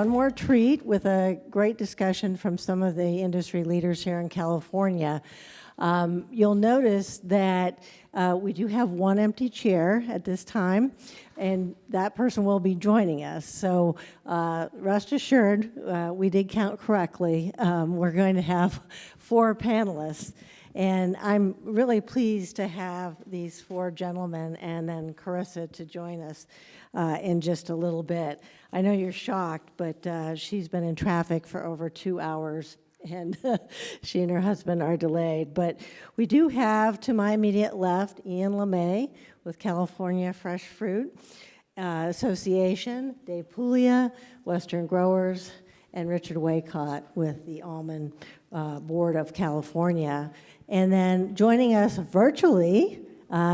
one more treat with a great discussion from some of the industry leaders here in California. You'll notice that we do have one empty chair at this time, and that person will be joining us. So rest assured, we did count correctly. We're going to have 4 panelists. And I'm really pleased to have these 4 gentlemen and then Karissa to join us in just a little bit. I know you're shocked, but she's been in traffic for over 2 hours, and she and her husband are delayed. But we do have, to my immediate left, LeMay with California Fresh Fruit Association, Dave Puglia, Western Growers, and Richard Waycott with the Almond Board of California. And then joining us virtually,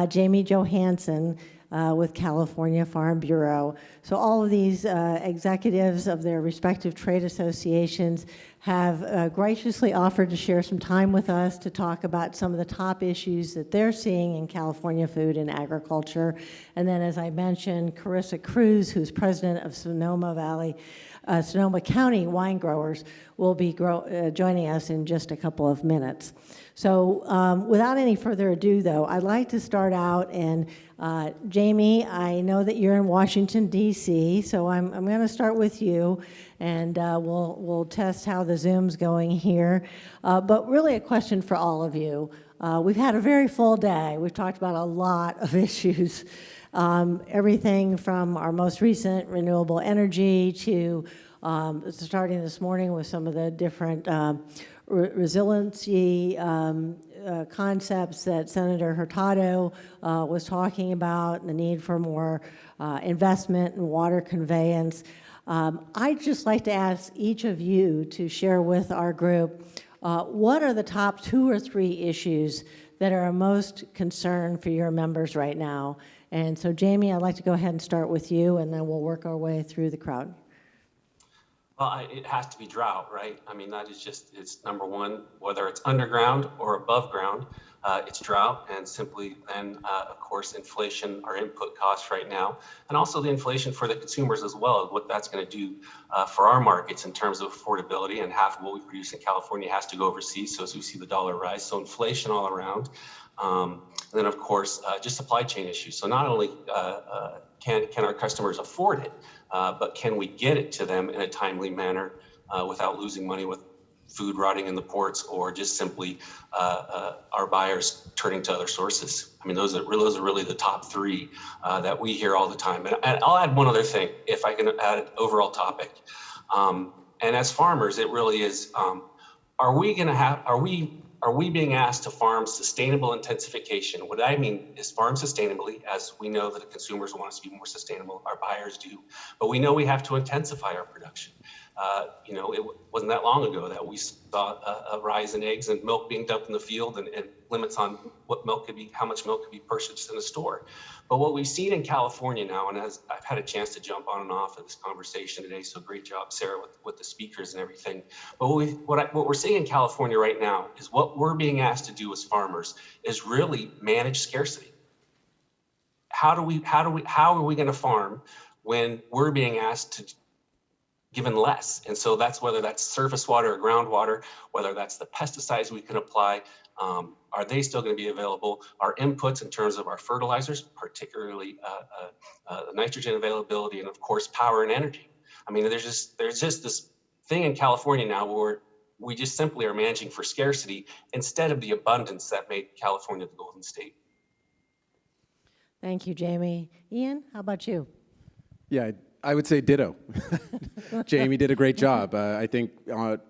Jamie Johansson with California Farm Bureau. So all of these executives of their respective trade associations have graciously offered to share some time with us to talk about some of the top issues that they're seeing in California food and agriculture. And then, as I mentioned, Karissa Kruse, who's president of Sonoma County Winegrowers, will be joining us in just a couple of minutes. So without any further ado, though, I'd like to start out, and Jamie, I know that you're in Washington, D.C., so I'm going to start with you, and we'll test how the Zoom's going here. But really a question for all of you. We've had a very full day. We've talked about a lot of issues, everything from our most recent renewable energy to starting this morning with some of the different resiliency concepts that Senator Hurtado was talking about, and the need for more investment in water conveyance. I'd just like to ask each of you to share with our group what are the top 2 or 3 issues that are most concern for your members right now. And so, Jamie, I'd like to go ahead and start with you, and then we'll work our way through the crowd. Well, it has to be drought, right? I mean, that is just, it's number one, whether it's underground or above ground, it's drought, and simply then, of course, inflation, our input costs right now, and also the inflation for the consumers as well, what that's going to do for our markets in terms of affordability, and half of what we produce in California has to go overseas, so as we see the dollar rise, so inflation all around. And then, of course, just supply chain issues. So not only can our customers afford it, but can we get it to them in a timely manner without losing money with food rotting in the ports, or just simply our buyers turning to other sources? I mean, those are really the top 3 that we hear all the time. And I'll add one other thing, if I can add an overall topic. And as farmers, it really is, are we being asked to farm sustainable intensification? What I mean is farm sustainably, as we know that the consumers want us to be more sustainable, our buyers do, but we know we have to intensify our production. It wasn't that long ago that we saw a rise in eggs and milk being dumped in the field, and limits on how much milk could be purchased in a store. But what we've seen in California now, and as I've had a chance to jump on and off of this conversation today, so great job, Sarah, with the speakers and everything. But what we're seeing in California right now is what we're being asked to do as farmers is really manage scarcity. How are we going to farm when we're being asked to given less? And so that's whether that's surface water or groundwater, whether that's the pesticides we can apply, are they still going to be available? Our inputs in terms of our fertilizers, particularly nitrogen availability, and of course power and energy. I mean, there's just this thing in California now where we just simply are managing for scarcity instead of the abundance that made California the Golden State. Thank you, Jamie. Ian, how about you? Yeah, I would say ditto. Jamie did a great job. I think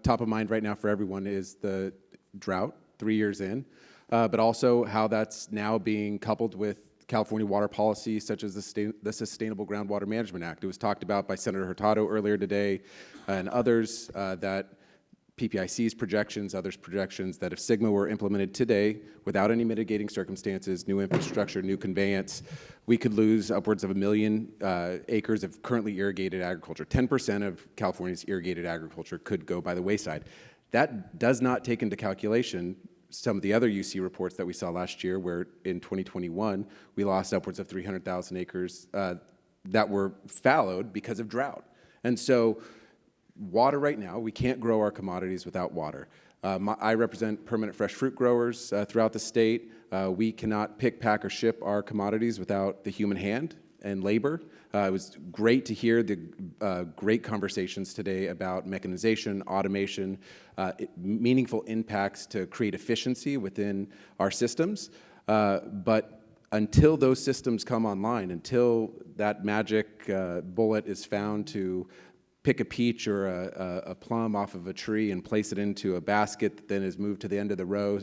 top of mind right now for everyone is the drought 3 years in, but also how that's now being coupled with California water policy, such as the Sustainable Groundwater Management Act. It was talked about by Senator Hurtado earlier today and others that PPIC's projections, others' projections, that if SGMA were implemented today without any mitigating circumstances, new infrastructure, new conveyance, we could lose upwards of 1 million acres of currently irrigated agriculture. 10% of California's irrigated agriculture could go by the wayside. That does not take into calculation some of the other UC reports that we saw last year, where in 2021, we lost upwards of 300,000 acres that were fallowed because of drought. And so water right now, we can't grow our commodities without water. I represent permanent fresh fruit growers throughout the state. We cannot pick, pack, or ship our commodities without the human hand and labor. It was great to hear the great conversations today about mechanization, automation, meaningful impacts to create efficiency within our systems. But until those systems come online, until that magic bullet is found to pick a peach or a plum off of a tree and place it into a basket that then is moved to the end of the row,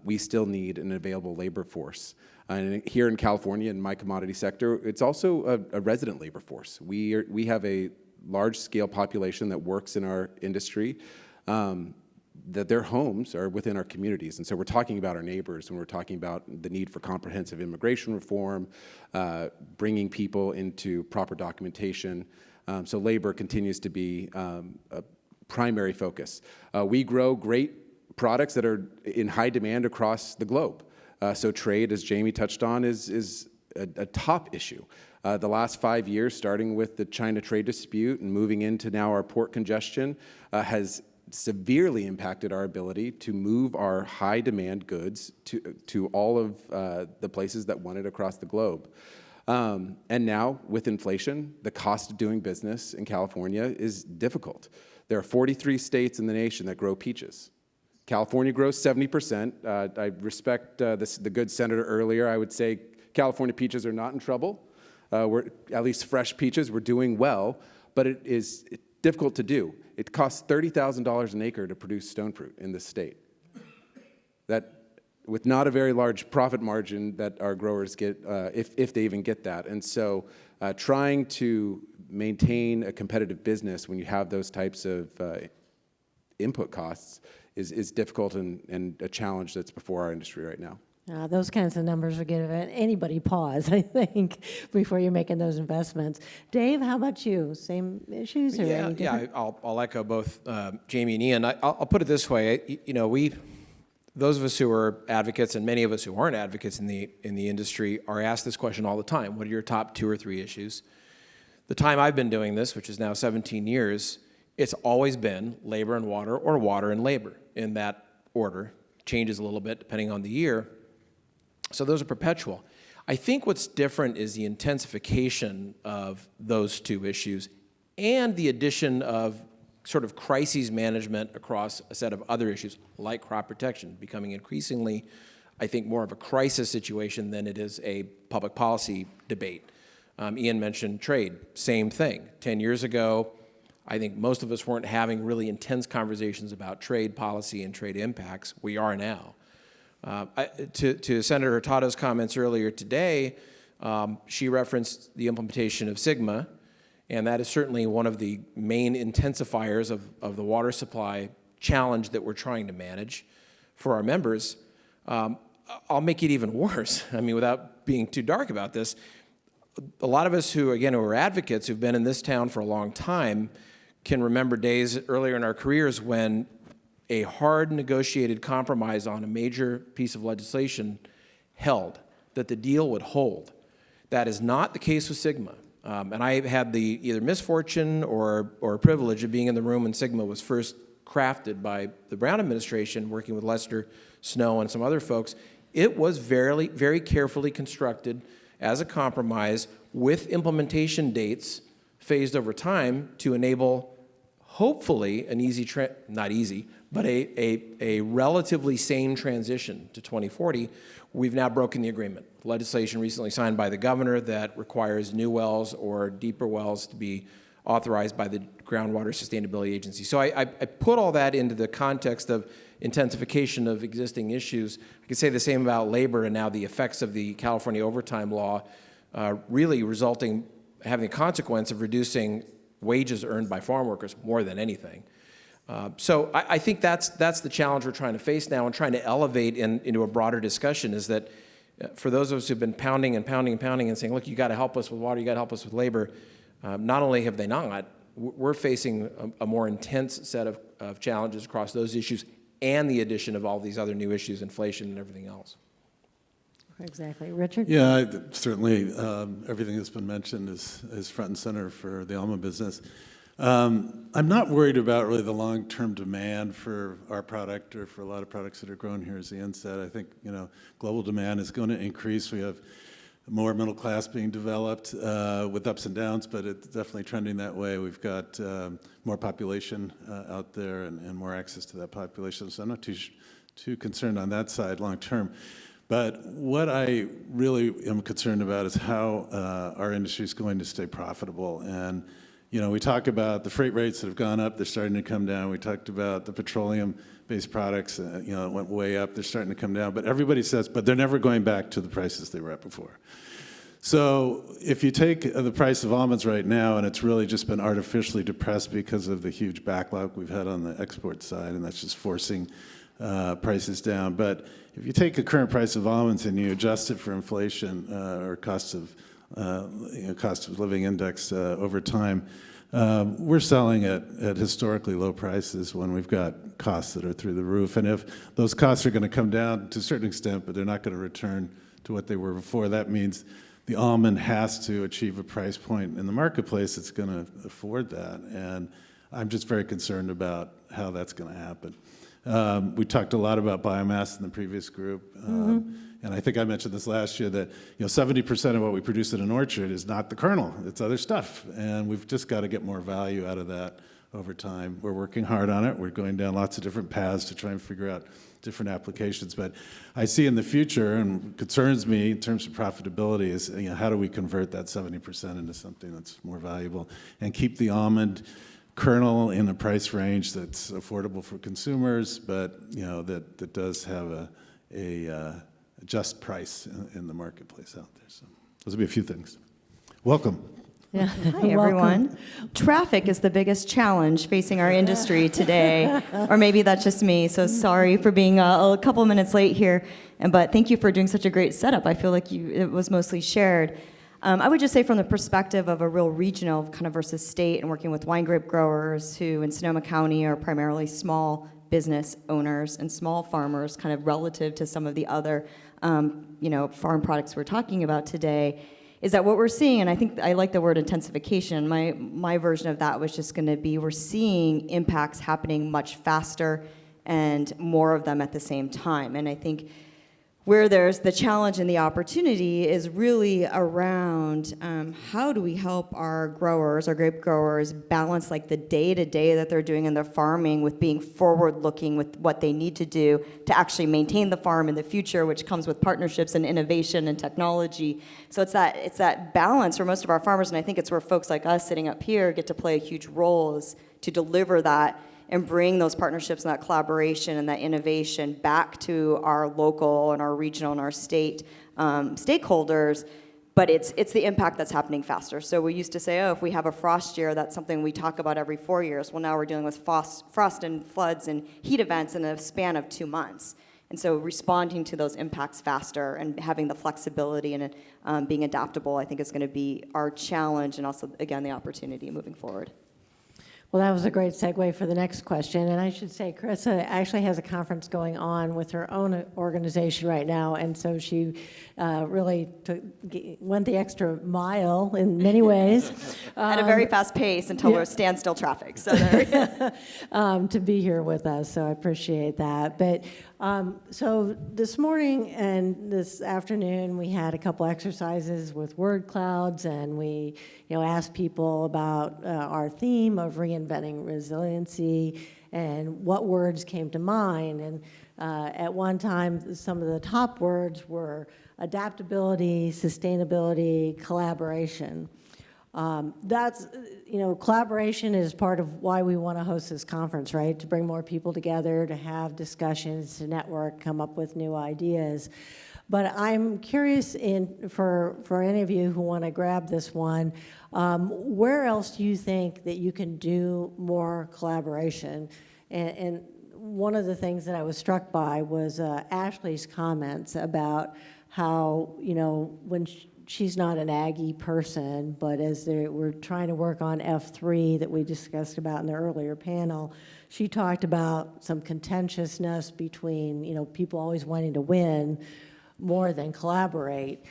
we still need an available labor force. And here in California, in my commodity sector, it's also a resident labor force. We have a large-scale population that works in our industry, that their homes are within our communities. And so we're talking about our neighbors, and we're talking about the need for comprehensive immigration reform, bringing people into proper documentation. So labor continues to be a primary focus. We grow great products that are in high demand across the globe. So trade, as Jamie touched on, is a top issue. The last 5 years, starting with the China trade dispute and moving into now our port congestion, has severely impacted our ability to move our high demand goods to all of the places that want it across the globe. And now, with inflation, the cost of doing business in California is difficult. There are 43 states in the nation that grow peaches. California grows 70%. I respect the good senator earlier. I would say California peaches are not in trouble. We're, at least fresh peaches, we're doing well, but it's difficult to do. It costs $30,000 an acre to produce stone fruit in this state. That, with not a very large profit margin that our growers get, if they even get that. And so trying to maintain a competitive business when you have those types of input costs is difficult and a challenge that's before our industry right now. Those kinds of numbers would give anybody pause, I think, before you're making those investments. Dave, how about you? Same issues or any different? I'll echo both Jamie and Ian. I'll put it this way. You know, those of us who are advocates and many of us who aren't advocates in the industry are asked this question all the time. What are your top 2 or 3 issues? The time I've been doing this, which is now 17 years, it's always been labor and water, or water and labor, in that order. Changes a little bit depending on the year. So those are perpetual. I think what's different is the intensification of those 2 issues and the addition of sort of crises management across a set of other issues, like crop protection, becoming increasingly, I think, more of a crisis situation than it is a public policy debate. Ian mentioned trade, same thing. 10 years ago, I think most of us weren't having really intense conversations about trade policy and trade impacts. We are now. To Senator Hurtado's comments earlier today, she referenced the implementation of SGMA, and that is certainly one of the main intensifiers of the water supply challenge that we're trying to manage for our members. I'll make it even worse. I mean, without being too dark about this, a lot of us who are advocates who've been in this town for a long time can remember days earlier in our careers when a hard negotiated compromise on a major piece of legislation held, that the deal would hold. That is not the case with SGMA. And I had the either misfortune or privilege of being in the room when SGMA was first crafted by the Brown administration, working with Lester Snow and some other folks. It was very, very carefully constructed as a compromise with implementation dates phased over time to enable, hopefully, an easy, not easy, but a relatively sane transition to 2040. We've now broken the agreement. Legislation recently signed by the governor that requires new wells or deeper wells to be authorized by the Groundwater Sustainability Agency. So I put all that into the context of intensification of existing issues. I could say the same about labor and now the effects of the California overtime law really having the consequence of reducing wages earned by farm workers more than anything. So I think that's the challenge we're trying to face now and trying to elevate into a broader discussion, is that for those of us who've been pounding and saying, look, you got to help us with water, you got to help us with labor, not only have they not, we're facing a more intense set of challenges across those issues and the addition of all these other new issues, inflation and everything else. Exactly. Richard? Yeah, certainly everything that's been mentioned is front and center for the Almond business. I'm not worried about really the long-term demand for our product or for a lot of products that are grown here, as Ian said. I think, global demand is going to increase. We have more middle class being developed with ups and downs, but it's definitely trending that way. We've got more population out there and more access to that population, so I'm not too concerned on that side long term. But what I really am concerned about is how our industry is going to stay profitable. And we talk about the freight rates that have gone up, they're starting to come down. We talked about the petroleum-based products, it went way up, they're starting to come down. But everybody says, but they're never going back to the prices they were at before. So if you take the price of almonds right now, and it's really just been artificially depressed because of the huge backlog we've had on the export side, and that's just forcing prices down. But if you take the current price of almonds and you adjust it for inflation or cost of living index over time, we're selling at historically low prices when we've got costs that are through the roof. And if those costs are going to come down to a certain extent, but they're not going to return to what they were before, that means the almond has to achieve a price point in the marketplace that's going to afford that. And I'm just very concerned about how that's going to happen. We talked a lot about biomass in the previous group. And I think I mentioned this last year that 70% of what we produce in an orchard is not the kernel, it's other stuff. And we've just got to get more value out of that over time. We're working hard on it. We're going down lots of different paths to try and figure out different applications. But I see in the future, and concerns me in terms of profitability, is how do we convert that 70% into something that's more valuable and keep the almond kernel in a price range that's affordable for consumers, but that does have a just price in the marketplace out there. So those would be a few things. Welcome. Yeah. Hi, everyone. Traffic is the biggest challenge facing our industry today, or maybe that's just me, so sorry for being a couple minutes late here, but thank you for doing such a great setup. I feel like it was mostly shared. I would just say from the perspective of a real regional kind of versus state and working with wine grape growers who in Sonoma County are primarily small business owners and small farmers kind of relative to some of the other farm products we're talking about today, is that what we're seeing, and I think I like the word intensification, my version of that was just going to be we're seeing impacts happening much faster and more of them at the same time. And I think where there's the challenge and the opportunity is really around how do we help our growers, our grape growers, balance like the day-to-day that they're doing in their farming with being forward-looking with what they need to do to actually maintain the farm in the future, which comes with partnerships and innovation and technology. So it's that balance for most of our farmers, and I think it's where folks like us sitting up here get to play a huge role, is to deliver that and bring those partnerships and that collaboration and that innovation back to our local and our regional and our state stakeholders, but it's the impact that's happening faster. So we used to say, if we have a frost year, that's something we talk about every 4 years. Well, now we're dealing with frost and floods and heat events in a span of 2 months. And so responding to those impacts faster and having the flexibility and being adaptable, I think is going to be our challenge and also, again, the opportunity moving forward. Well, that was a great segue for the next question. And I should say, Karissa actually has a conference going on with her own organization right now. And so she really went the extra mile in many ways. At a very fast pace until we're standstill traffic. So to be here with us. So I appreciate that. But so this morning and this afternoon, we had a couple exercises with word clouds, and we asked people about our theme of reinventing resiliency and what words came to mind. And at one time, some of the top words were adaptability, sustainability, collaboration. That's, collaboration is part of why we want to host this conference, right? To bring more people together, to have discussions, to network, come up with new ideas. But I'm curious for any of you who want to grab this one, where else do you think that you can do more collaboration? And one of the things that I was struck by was Ashley's comments about how, when she's not an Aggie person, but as we're trying to work on F3 that we discussed about in the earlier panel, she talked about some contentiousness between, people always wanting to win more than collaborate.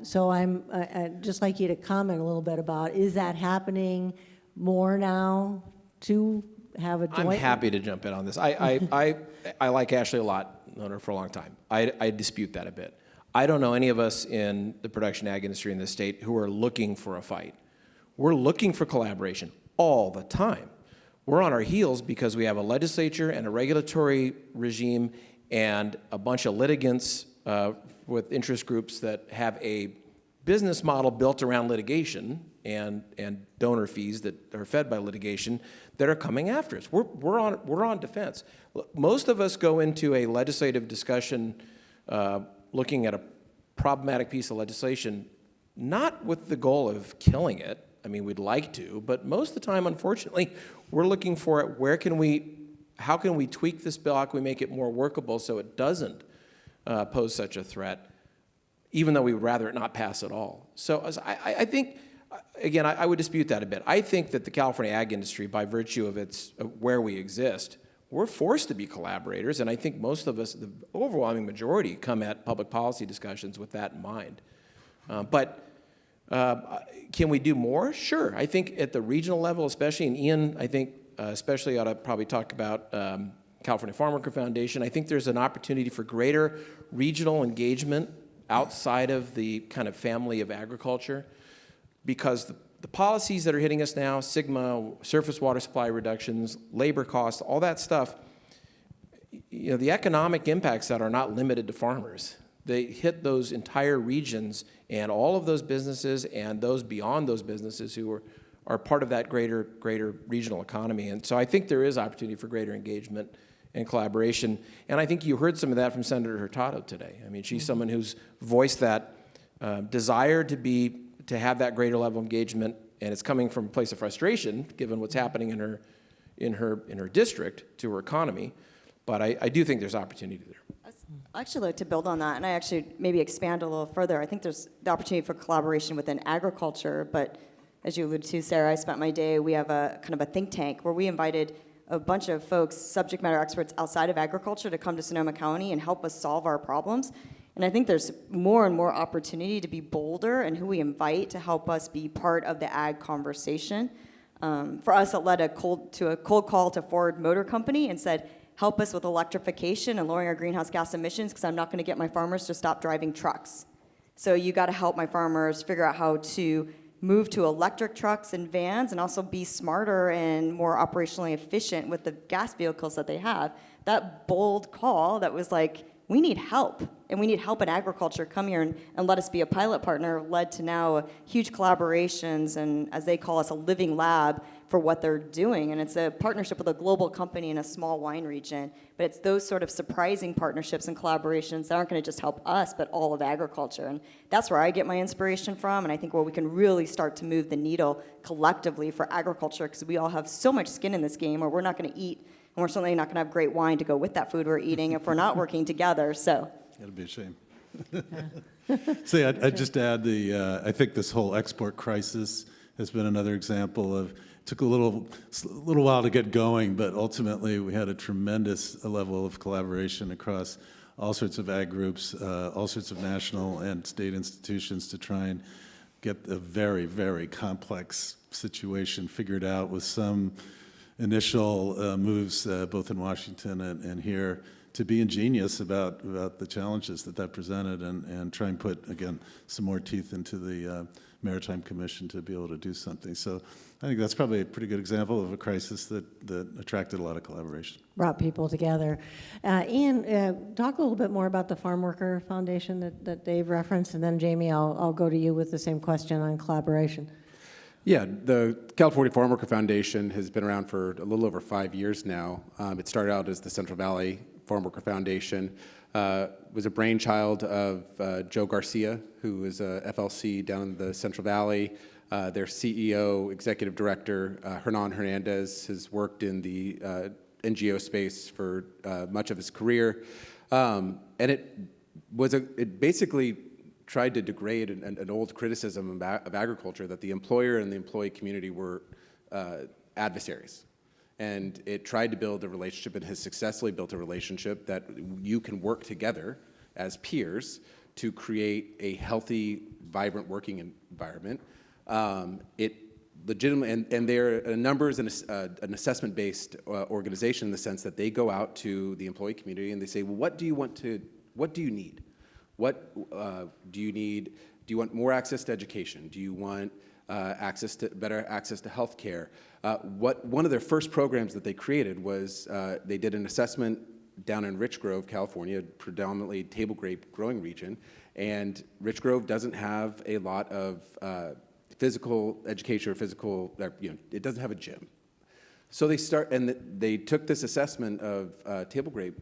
So I'd just like you to comment a little bit about, is that happening? more now to have a joint? I'm happy to jump in on this. I like Ashley a lot, known her for a long time. I dispute that a bit. I don't know any of us in the production ag industry in this state who are looking for a fight. We're looking for collaboration all the time. We're on our heels because we have a legislature and a regulatory regime and a bunch of litigants with interest groups that have a business model built around litigation and donor fees that are fed by litigation that are coming after us. We're on defense. Look, most of us go into a legislative discussion looking at a problematic piece of legislation not with the goal of killing it. I mean, we'd like to, but most of the time, unfortunately, we're looking for it. How can we tweak this bill? How can we make it more workable so it doesn't pose such a threat, even though we would rather it not pass at all? So I think, again, I would dispute that a bit. I think that the California ag industry, by virtue of where we exist, we're forced to be collaborators, and I think most of us, the overwhelming majority, come at public policy discussions with that in mind. Can we do more? Sure. I think at the regional level, especially, and Ian, I think especially ought to probably talk about California Farmworker Foundation. I think there's an opportunity for greater regional engagement outside of the kind of family of agriculture, because the policies that are hitting us now, SGMA, surface water supply reductions, labor costs, all that stuff, you know, the economic impacts that are not limited to farmers. They hit those entire regions and all of those businesses and those beyond those businesses who are part of that greater regional economy. And so I think there is opportunity for greater engagement and collaboration. And I think you heard some of that from Senator Hurtado today. I mean, she's someone who's voiced that desire to have that greater level of engagement, and it's coming from a place of frustration given what's happening in her district to her economy. But I do think there's opportunity there. I'd actually like to build on that, and I actually maybe expand a little further. I think there's the opportunity for collaboration within agriculture, but as you alluded to, Sarah, I spent my day, we have a kind of a think tank where we invited a bunch of folks, subject matter experts outside of agriculture, to come to Sonoma County and help us solve our problems. And I think there's more and more opportunity to be bolder in who we invite to help us be part of the ag conversation. For us, it led to a cold call to Ford Motor Company and said, help us with electrification and lowering our greenhouse gas emissions, because I'm not going to get my farmers to stop driving trucks. So you got to help my farmers figure out how to move to electric trucks and vans and also be smarter and more operationally efficient with the gas vehicles that they have. That bold call that was like, we need help, and we need help in agriculture. Come here and let us be a pilot partner, led to now huge collaborations and, as they call us, a living lab for what they're doing. And it's a partnership with a global company in a small wine region. But it's those sort of surprising partnerships and collaborations that aren't going to just help us, but all of agriculture. And that's where I get my inspiration from, and I think where we can really start to move the needle collectively for agriculture, because we all have so much skin in this game, or we're not going to eat, and we're certainly not going to have great wine to go with that food we're eating if we're not working together. So It'll be a shame. See, I'd just add I think this whole export crisis has been another example of, it took a little while to get going, but ultimately we had a tremendous level of collaboration across all sorts of ag groups, all sorts of national and state institutions to try and get a very, very complex situation figured out, with some initial moves both in Washington and here to be ingenious about the challenges that presented, and try and put, again, some more teeth into the Maritime Commission to be able to do something. So I think that's probably a pretty good example of a crisis that attracted a lot of collaboration. Brought people together. Ian, talk a little bit more about the Farmworker Foundation that Dave referenced, and then Jamie, I'll go to you with the same question on collaboration. Yeah, the California Farmworker Foundation has been around for a little over 5 years now. It started out as the Central Valley Farmworker Foundation. Was a brainchild of Joe Garcia, who is a FLC down in the Central Valley. Their CEO, executive director, Hernan Hernandez, has worked in the NGO space for much of his career. And it basically tried to degrade an old criticism of agriculture, that the employer and the employee community were adversaries. And it tried to build a relationship, and has successfully built a relationship that you can work together as peers to create a healthy, vibrant working environment. The legitimate, and they're a numbers and an assessment-based organization in the sense that they go out to the employee community and they say, well, what do you need? What do you need? Do you want more access to education? Do you want better access to health care? One of their first programs that they created was they did an assessment down in Rich Grove, California, predominantly table grape growing region, and Rich Grove doesn't have a lot of physical education or it doesn't have a gym. So they took this assessment of table grape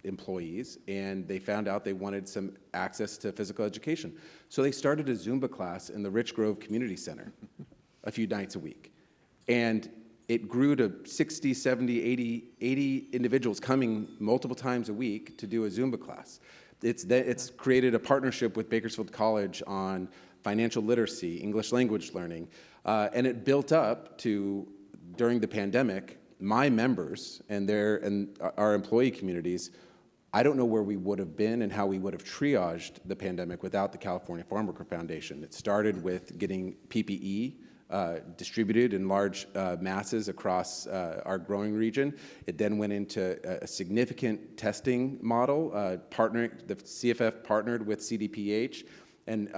employees, and they found out they wanted some access to physical education. So they started a Zumba class in the Rich Grove Community Center a few nights a week. And it grew to 60, 70, 80 individuals coming multiple times a week to do a Zumba class. It's created a partnership with Bakersfield College on financial literacy, English language learning, and it built up to, during the pandemic, my members and our employee communities, I don't know where we would have been and how we would have triaged the pandemic without the California Farmworker Foundation. It started with getting PPE distributed in large masses across our growing region. It then went into a significant testing model. The CFF partnered with CDPH and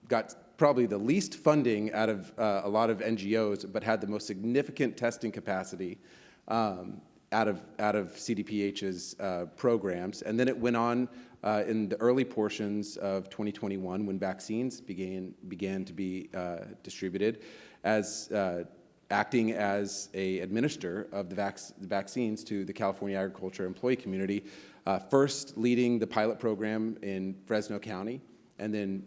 got probably the least funding out of a lot of NGOs, but had the most significant testing capacity out of CDPH's programs. And then it went on in the early portions of 2021 when vaccines began to be distributed, as acting as a administrator of the vaccines to the California agriculture employee community, first leading the pilot program in Fresno County, and then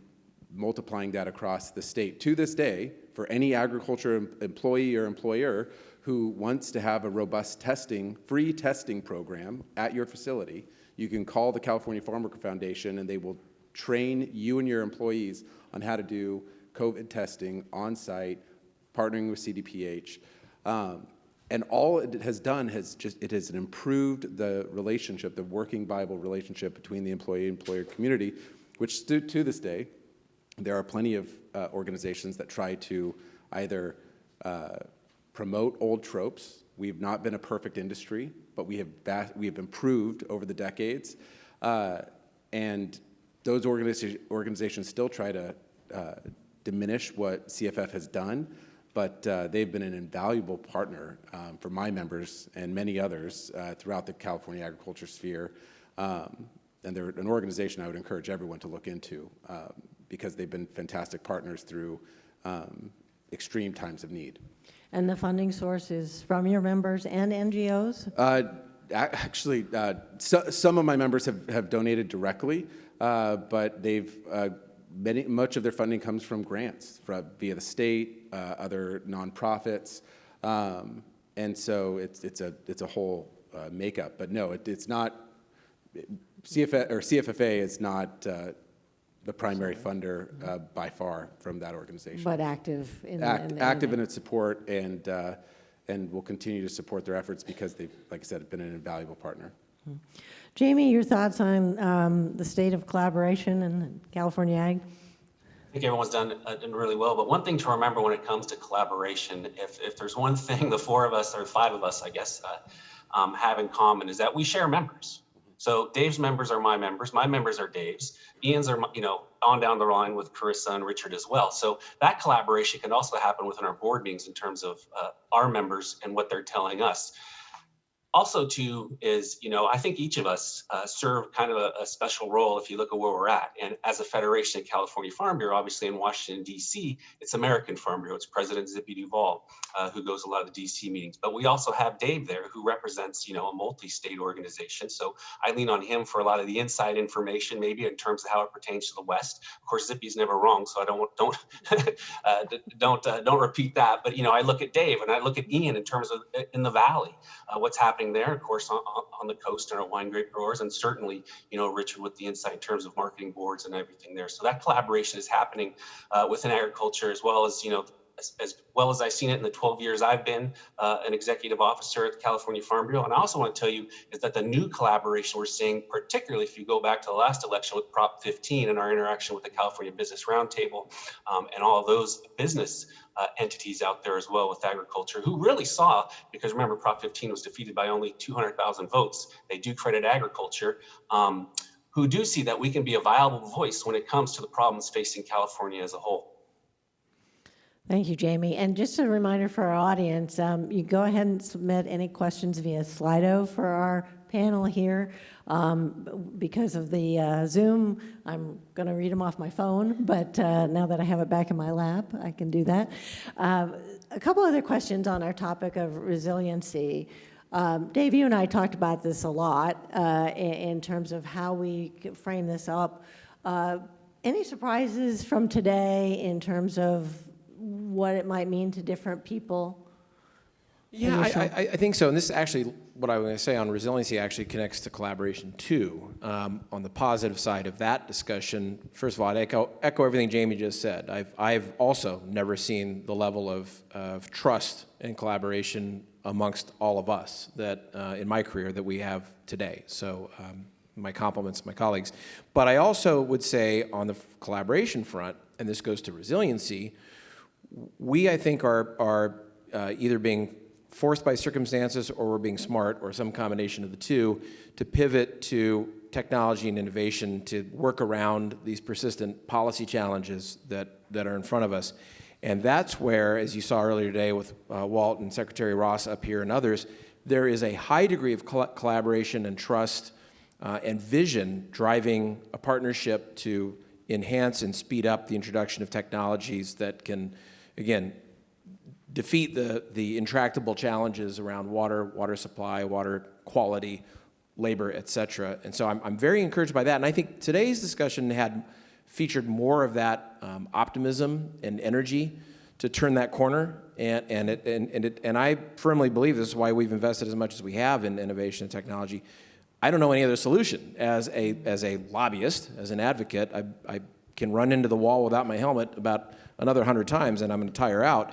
multiplying that across the state. To this day, for any agriculture employee or employer who wants to have a robust free testing program at your facility, you can call the California Farmworker Foundation and they will train you and your employees on how to do COVID testing on site, partnering with CDPH. And all it has done it has improved the relationship, the working, viable relationship between the employee and employer community, which to this day, there are plenty of organizations that try to either promote old tropes. We've not been a perfect industry, but we have improved over the decades. And those organizations still try to diminish what CFF has done, but they've been an invaluable partner for my members and many others throughout the California agriculture sphere. And they're an organization I would encourage everyone to look into because they've been fantastic partners through extreme times of need. And the funding source is from your members and NGOs? Actually, some of my members have donated directly, but much of their funding comes from grants via the state, other nonprofits, and so it's a whole makeup. But no, it's not. CFFA is not the primary funder by far from that organization. But active in active in its support, and will continue to support their efforts because they've, like I said, been an invaluable partner. Jamie, your thoughts on the state of collaboration in California Ag? I think everyone's done really well, but one thing to remember when it comes to collaboration, if there's one thing the four of us, or five of us, I guess, have in common is that we share members. So Dave's members are my members are Dave's, Ian's are, on down the line with Karissa and Richard as well. So that collaboration can also happen within our board meetings in terms of our members and what they're telling us. Also, too, is, I think each of us serve kind of a special role if you look at where we're at. And as a federation of California Farm Bureau, obviously in Washington, D.C., it's American Farm Bureau. It's President Zippy Duvall, who goes to a lot of the D.C. meetings. But we also have Dave there, who represents, a multi-state organization. So I lean on him for a lot of the inside information, maybe in terms of how it pertains to the West. Of course, Zippy's never wrong, so I don't repeat that. But, I look at Dave and I look at Ian in terms of in the Valley, what's happening there, of course, on the coast and our wine grape growers, and certainly, Richard with the insight in terms of marketing boards and everything there. So that collaboration is happening within agriculture, as well as, as well as I've seen it in the 12 years I've been an executive officer at the California Farm Bureau. And I also want to tell you is that the new collaboration we're seeing, particularly if you go back to the last election with Prop 15 and our interaction with the California Business Roundtable and all of those business entities out there as well with agriculture, who really saw, because remember, Prop 15 was defeated by only 200,000 votes. They do credit agriculture, who do see that we can be a viable voice when it comes to the problems facing California as a whole. Thank you, Jamie. And just a reminder for our audience, you go ahead and submit any questions via Slido for our panel here. Because of the Zoom, I'm going to read them off my phone, but now that I have it back in my lap, I can do that. A couple other questions on our topic of resiliency. Dave, you and I talked about this a lot in terms of how we frame this up. Any surprises from today in terms of what it might mean to different people? Yeah, I think so. And this is actually what I was going to say on resiliency actually connects to collaboration too. On the positive side of that discussion, first of all, I'd echo everything Jamie just said. I've also never seen the level of trust and collaboration amongst all of us that in my career that we have today. So my compliments to my colleagues. But I also would say on the collaboration front, and this goes to resiliency, we, I think, are either being forced by circumstances or we're being smart or some combination of the two to pivot to technology and innovation to work around these persistent policy challenges that are in front of us. And that's where, as you saw earlier today with Walt and Secretary Ross up here and others, there is a high degree of collaboration and trust and vision driving a partnership to enhance and speed up the introduction of technologies that can, again, defeat the intractable challenges around water supply, water quality, labor, et cetera. And so I'm very encouraged by that. And I think today's discussion featured more of that optimism and energy to turn that corner. And I firmly believe this is why we've invested as much as we have in innovation and technology. I don't know any other solution. As a lobbyist, as an advocate, I can run into the wall without my helmet about another 100 times and I'm going to tire out.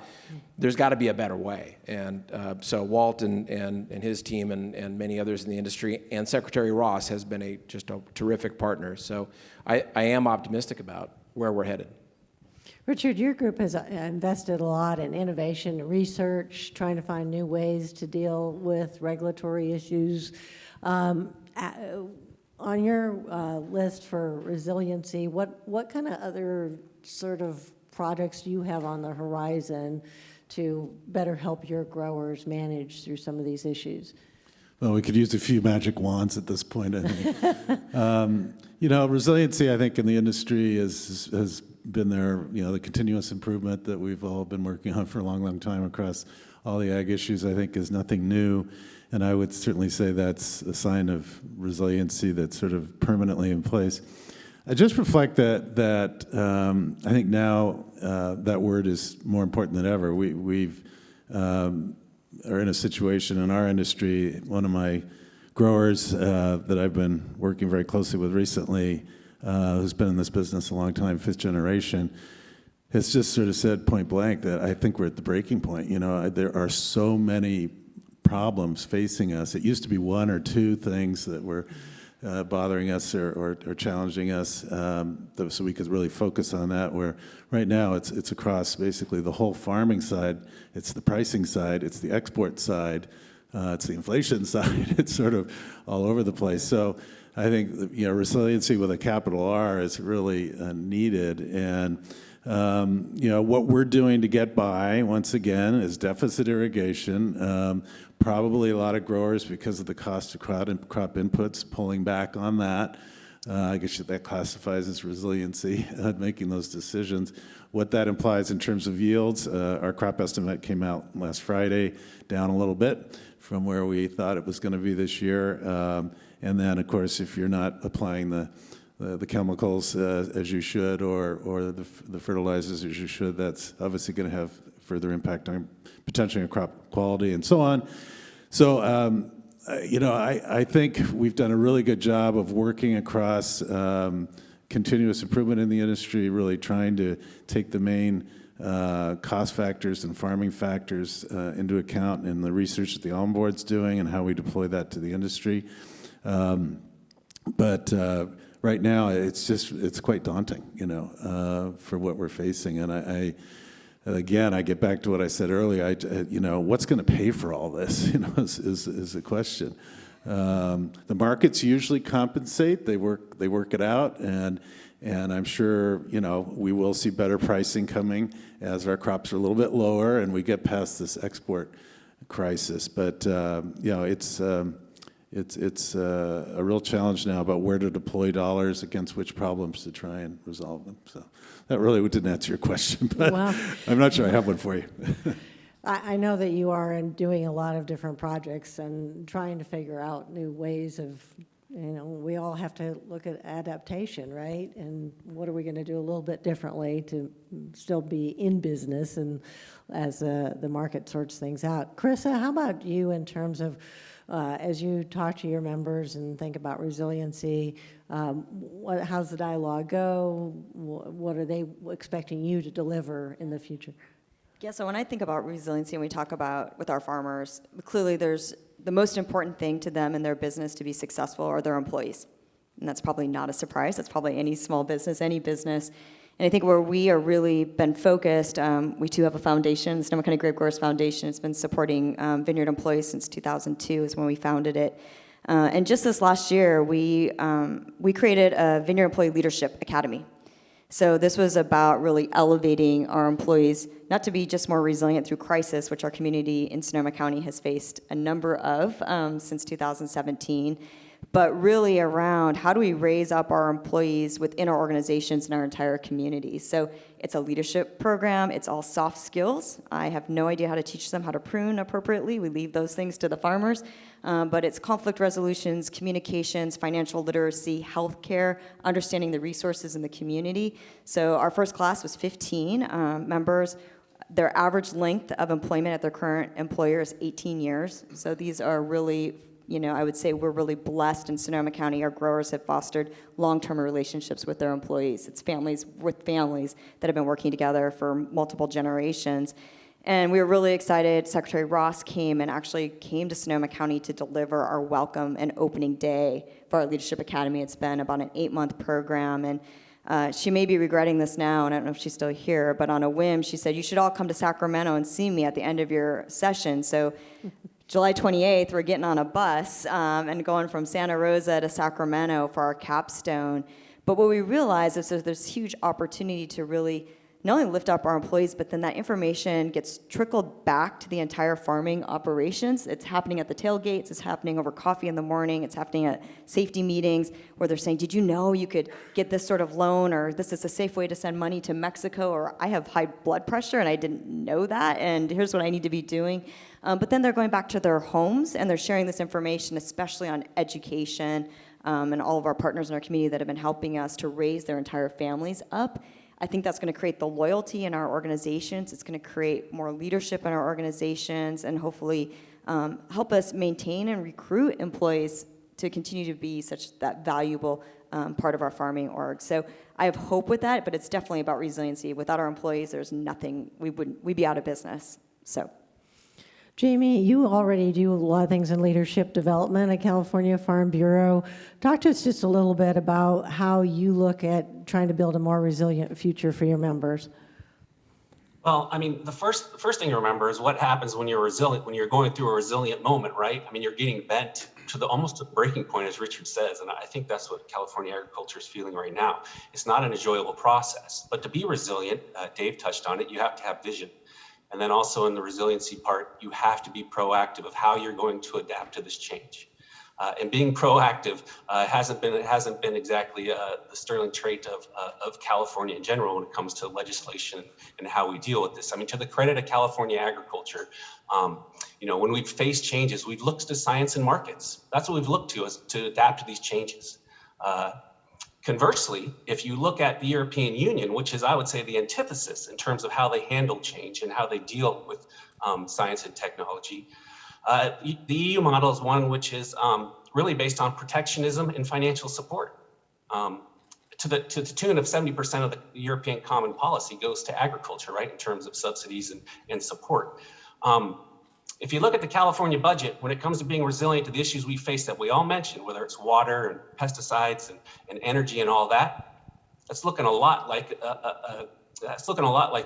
There's got to be a better way. And so Walt and his team and many others in the industry and Secretary Ross has been just a terrific partner. So I am optimistic about where we're headed. Richard, your group has invested a lot in innovation, research, trying to find new ways to deal with regulatory issues. On your list for resiliency, what kind of other sort of projects do you have on the horizon to better help your growers manage through some of these issues? Well, we could use a few magic wands at this point, I think. Resiliency, I think, in the industry has been there, the continuous improvement that we've all been working on for a long, long time across all the ag issues, I think, is nothing new. And I would certainly say that's a sign of resiliency that's sort of permanently in place. I just reflect that I think now that word is more important than ever. We've are in a situation in our industry. One of my growers that I've been working very closely with recently, who's been in this business a long time, 5th generation, has just sort of said point blank that I think we're at the breaking point. There are so many problems facing us. It used to be one or two things that were bothering us or challenging us, so we could really focus on that, where right now it's across basically the whole farming side. It's the pricing side, it's the export side, it's the inflation side. It's sort of all over the place. So I think resiliency with a capital R is really needed. And what we're doing to get by, once again, is deficit irrigation. Probably a lot of growers, because of the cost of crop inputs, pulling back on that. I guess that classifies as resiliency, making those decisions. What that implies in terms of yields, our crop estimate came out last Friday, down a little bit from where we thought it was going to be this year. And then, of course, if you're not applying the chemicals as you should, or the fertilizers as you should, that's obviously going to have further impact on potentially on crop quality and so on. So, I think we've done a really good job of working across continuous improvement in the industry, really trying to take the main cost factors and farming factors into account in the research that the Almond Board's doing and how we deploy that to the industry. But right now, it's quite daunting, for what we're facing. And again, I get back to what I said earlier. What's going to pay for all this? Is a question. The markets usually compensate. They work it out, and I'm sure we will see better pricing coming as our crops are a little bit lower and we get past this export crisis. But it's a real challenge now about where to deploy dollars against which problems to try and resolve them. So that really didn't answer your question, but Well, I'm not sure I have one for you. I know that you are doing a lot of different projects and trying to figure out new ways of, we all have to look at adaptation, right? And what are we going to do a little bit differently to still be in business and as the market sorts things out? Karissa, how about you in terms of, as you talk to your members and think about resiliency, how's the dialogue go? What are they expecting you to deliver in the future? Yeah, so when I think about resiliency and we talk about with our farmers, clearly there's the most important thing to them in their business to be successful are their employees. And that's probably not a surprise. That's probably any small business, any business. And I think where we are really been focused, we too have a foundation, the Sonoma County Grape Growers Foundation. It's been supporting Vineyard employees since 2002 is when we founded it. And just this last year, we created a Vineyard Employee Leadership Academy. So this was about really elevating our employees, not to be just more resilient through crisis, which our community in Sonoma County has faced a number of since 2017, but really around how do we raise up our employees within our organizations and our entire community. So it's a leadership program. It's all soft skills. I have no idea how to teach them how to prune appropriately. We leave those things to the farmers. But it's conflict resolutions, communications, financial literacy, healthcare, understanding the resources in the community. So our first class was 15 members. Their average length of employment at their current employer is 18 years. So these are really, I would say we're really blessed in Sonoma County. Our growers have fostered long-term relationships with their employees. It's families with families that have been working together for multiple generations. And we were really excited. Secretary Ross came to Sonoma County to deliver our welcome and opening day for our Leadership Academy. It's been about an 8-month program, and she may be regretting this now, and I don't know if she's still here, but on a whim, she said, you should all come to Sacramento and see me at the end of your session. So July 28th, we're getting on a bus and going from Santa Rosa to Sacramento for our capstone. But what we realized is that there's huge opportunity to really not only lift up our employees, but then that information gets trickled back to the entire farming operations. It's happening at the tailgates, it's happening over coffee in the morning, it's happening at safety meetings where they're saying, did you know you could get this sort of loan, or this is a safe way to send money to Mexico, or I have high blood pressure and I didn't know that, and here's what I need to be doing. But then they're going back to their homes and they're sharing this information, especially on education, and all of our partners in our community that have been helping us to raise their entire families up. I think that's going to create the loyalty in our organizations. It's going to create more leadership in our organizations and hopefully help us maintain and recruit employees to continue to be such that valuable part of our farming org. So I have hope with that, but it's definitely about resiliency. Without our employees, there's nothing, we'd be out of business. So. Jamie, you already do a lot of things in leadership development at California Farm Bureau. Talk to us just a little bit about how you look at trying to build a more resilient future for your members. Well, I mean, the first thing to remember is what happens when you're resilient, when you're going through a resilient moment, right? I mean, you're getting bent to almost a breaking point, as Richard says, and I think that's what California agriculture is feeling right now. It's not an enjoyable process, but to be resilient, Dave touched on it, you have to have vision. And then also in the resiliency part, you have to be proactive of how you're going to adapt to this change. And being proactive hasn't been exactly the sterling trait of California in general when it comes to legislation and how we deal with this. I mean, to the credit of California agriculture, when we've faced changes, we've looked to science and markets. That's what we've looked to adapt to these changes. Conversely, if you look at the European Union, which is, I would say, the antithesis in terms of how they handle change and how they deal with science and technology, the EU model is one which is really based on protectionism and financial support. to the tune of 70% of the European Common Policy goes to agriculture, right, in terms of subsidies and support. If you look at the California budget, when it comes to being resilient to the issues we face that we all mentioned, whether it's water and pesticides and energy and all that, that's looking a lot like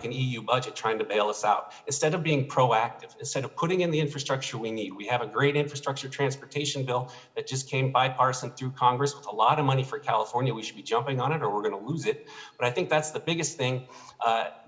an EU budget trying to bail us out. Instead of being proactive, instead of putting in the infrastructure we need, we have a great infrastructure transportation bill that just came bipartisan through Congress with a lot of money for California. We should be jumping on it or we're going to lose it. But I think that's the biggest thing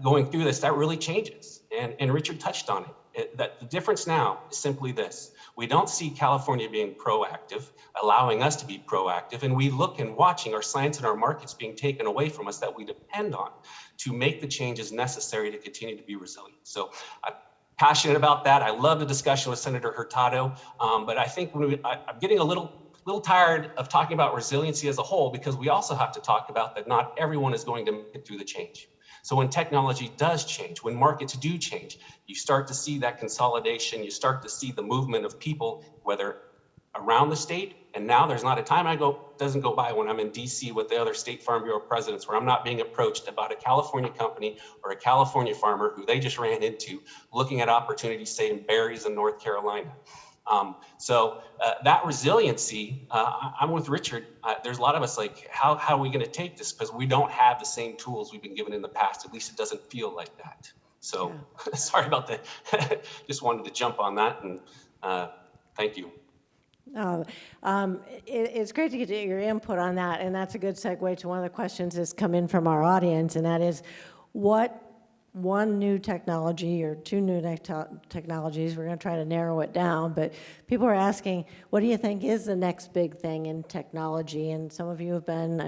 going through this that really changes. And Richard touched on it. That the difference now is simply this. We don't see California being proactive, allowing us to be proactive, and we look and watching our science and our markets being taken away from us that we depend on to make the changes necessary to continue to be resilient. So I'm passionate about that. I love the discussion with Senator Hurtado, but I think I'm getting a little tired of talking about resiliency as a whole, because we also have to talk about that not everyone is going to make it through the change. So when technology does change, when markets do change, you start to see that consolidation, you start to see the movement of people, whether around the state, and now there's not a time doesn't go by when I'm in DC with the other State Farm Bureau presidents where I'm not being approached about a California company or a California farmer who they just ran into looking at opportunities, say in berries in North Carolina. So that resiliency, I'm with Richard. There's a lot of us like, how are we going to take this? Because we don't have the same tools we've been given in the past. At least it doesn't feel like that. So sorry about that. Just wanted to jump on that, and thank you. It's great to get your input on that, and that's a good segue to one of the questions that's come in from our audience, and that is, what one new technology or two new technologies, we're going to try to narrow it down, but people are asking, what do you think is the next big thing in technology? And some of you have been,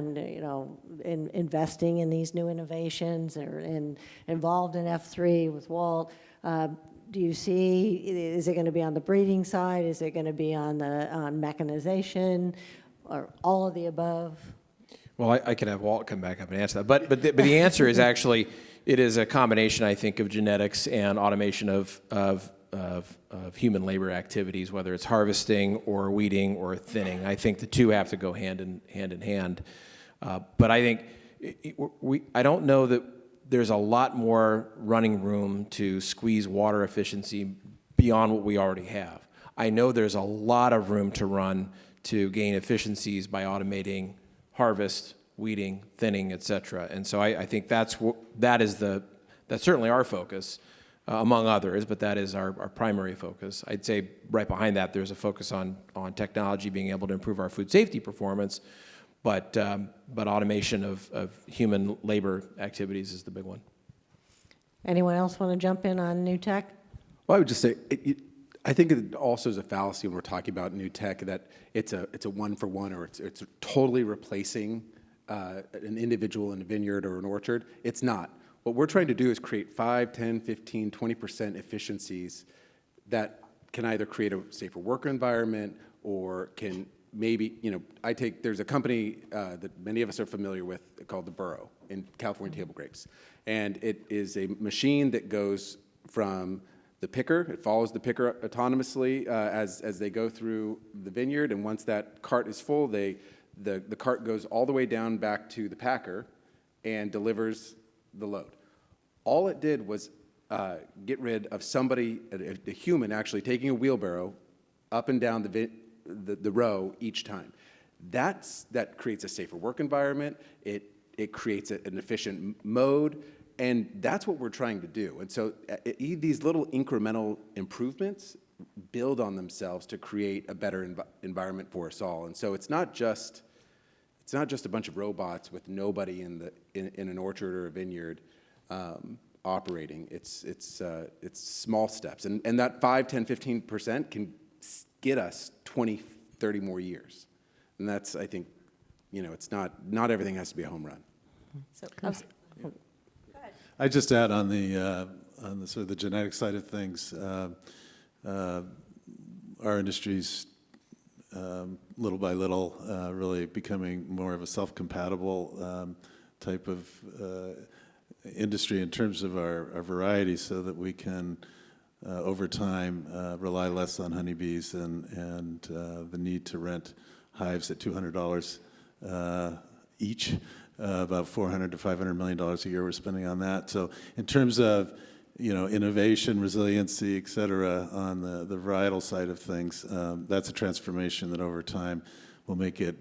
investing in these new innovations or involved in F3 with Walt. Do you see, is it going to be on the breeding side? Is it going to be on mechanization, or all of the above? Well, I can have Walt come back up and answer that. But the answer is actually, it is a combination, I think, of genetics and automation of human labor activities, whether it's harvesting or weeding or thinning. I think the two have to go hand in hand. But I think I don't know that there's a lot more running room to squeeze water efficiency beyond what we already have. I know there's a lot of room to run to gain efficiencies by automating harvest, weeding, thinning, et cetera. And so I think that's certainly our focus, among others, but that is our primary focus. I'd say right behind that, there's a focus on technology being able to improve our food safety performance, but automation of human labor activities is the big one. Anyone else want to jump in on new tech? Well, I would just say, I think it also is a fallacy when we're talking about new tech that it's a one-for-one, or it's totally replacing an individual in a vineyard or an orchard. It's not. What we're trying to do is create 5, 10, 15, 20% efficiencies that can either create a safer work environment or can maybe, there's a company that many of us are familiar with called the Burro in California table grapes. And it is a machine that goes from the picker, it follows the picker autonomously as they go through the vineyard, and once that cart is full, the cart goes all the way down back to the packer and delivers the load. All it did was get rid of somebody, a human actually taking a wheelbarrow up and down the row each time. That creates a safer work environment. It creates an efficient mode. And that's what we're trying to do. And so these little incremental improvements build on themselves to create a better environment for us all. And so it's not just a bunch of robots with nobody in an orchard or a vineyard operating. It's small steps. And that 5, 10, 15% can get us 20, 30 more years. And that's, I think, it's not everything has to be a home run. So, I just add on the sort of the genetic side of things, our industry's little by little really becoming more of a self-compatible type of industry in terms of our variety, so that we can over time rely less on honeybees and the need to rent hives at $200 each. about $400 to $500 million a year we're spending on that. So in terms of innovation, resiliency, et cetera, on the varietal side of things, that's a transformation that over time will make it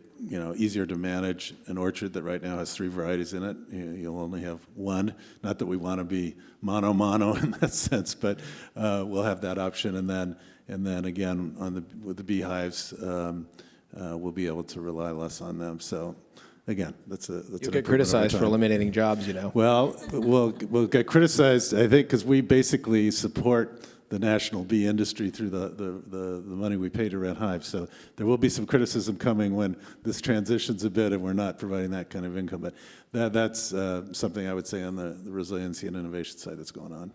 easier to manage an orchard that right now has 3 varieties in it. You'll only have 1. Not that we want to be mono in that sense, but we'll have that option. And then again, with the beehives, we'll be able to rely less on them. So again, that's You get criticized for eliminating jobs, Well, we'll get criticized, I think, because we basically support the national bee industry through the money we pay to rent hives. So there will be some criticism coming when this transitions a bit and we're not providing that kind of income. But that's something I would say on the resiliency and innovation side that's going on.